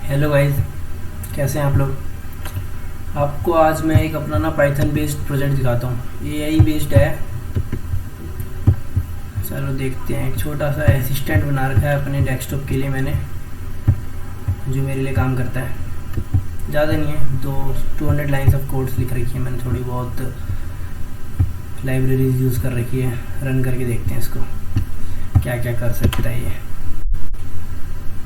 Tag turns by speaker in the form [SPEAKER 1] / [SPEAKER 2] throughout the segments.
[SPEAKER 1] Hello guys, कैसे हैं आप लोग। आपको आज मैं एक अपना ना पाइथन बेस्ड प्रोजेक्ट दिखाता हूँ। एआई बेस्ड है। चलो देखते हैं। एक छोटा सा असिस्टेंट बना रखा है अपने डेस्कटॉप के लिए मैंने, जो मेरे लिए काम करता है। ज़्यादा नहीं है, 200 लाइन्स ऑफ कोड्स लिख रखी है मैंने, थोड़ी बहुत लाइब्रेरीज यूज़ कर रखी है। रन करके देखते हैं इसको क्या क्या कर सकता है ये।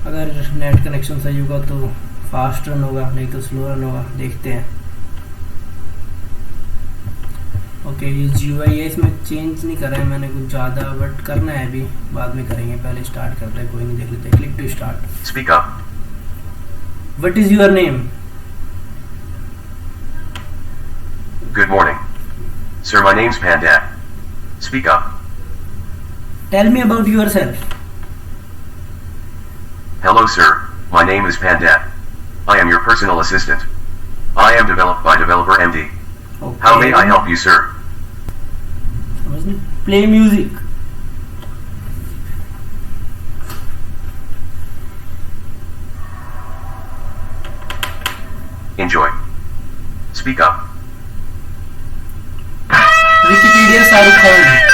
[SPEAKER 1] अगर नेट कनेक्शन सही होगा तो फास्ट रन होगा, नहीं तो स्लो रन होगा। देखते हैं। ओके, ये जीयूआई है, इसमें चेंज नहीं करा है मैंने कुछ ज़्यादा, बट करना है अभी, बाद में करेंगे। पहले स्टार्ट करते हैं, कोई नहीं, देख लेते हैं। Click to start.
[SPEAKER 2] Speak up.
[SPEAKER 1] What is your name?
[SPEAKER 2] Good morning. Sir, my name's Panda. Speak up.
[SPEAKER 1] Tell me about yourself.
[SPEAKER 2] Hello, sir. My name is Panda. I am your personal assistant. I am developed by developer MD. How may I help you, sir?
[SPEAKER 1] Play music.
[SPEAKER 2] Enjoy. Speak up.
[SPEAKER 1] Wikipedia Shahrukh Khan.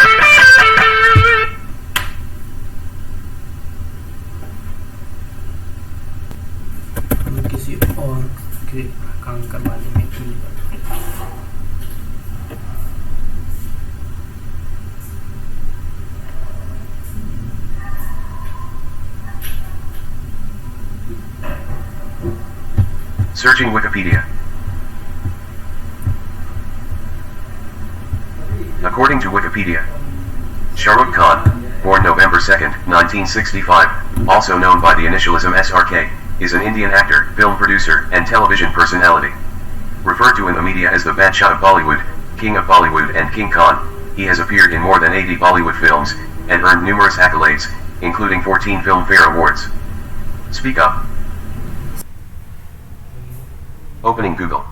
[SPEAKER 1] हम किसी और के काम करवा लेंगे।
[SPEAKER 2] Searching Wikipedia. According to Wikipedia, Shahrukh Khan, born November 2nd, 1965, also known by the initialism SRK, is an Indian actor, film producer, and television personality. Referred to in the media as the Badshah of Bollywood, King of Bollywood and King Khan, he has appeared in more than 80 Bollywood films, and earned numerous accolades, including 14 Filmfare Awards. Speak up. Opening Google.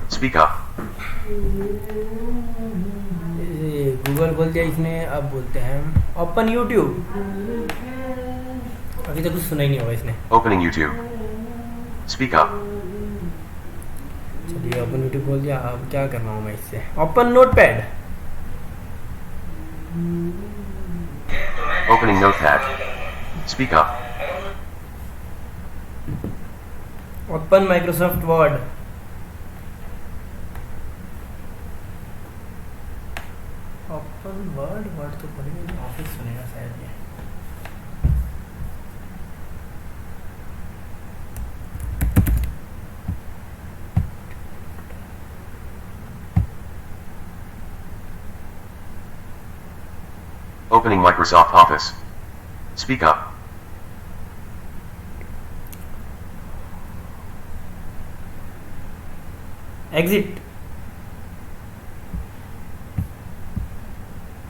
[SPEAKER 2] Speak up.
[SPEAKER 1] Google बोल दिया इसने। अब बोलते हैं open YouTube. अभी तो कुछ सुना ही नहीं होगा इसने।
[SPEAKER 2] Opening YouTube. Speak up.
[SPEAKER 1] चलिए, ओपन यूट्यूब बोल दिया। अब क्या करना हूँ मैं इससे? Open notepad.
[SPEAKER 2] Opening Notepad. Speak up.
[SPEAKER 1] Open Microsoft word. Open word. Word तो पढ़ेगा, ऑफिस सुनेगा शायद ये।
[SPEAKER 2] Opening Microsoft Office. Speak up.
[SPEAKER 1] Exit.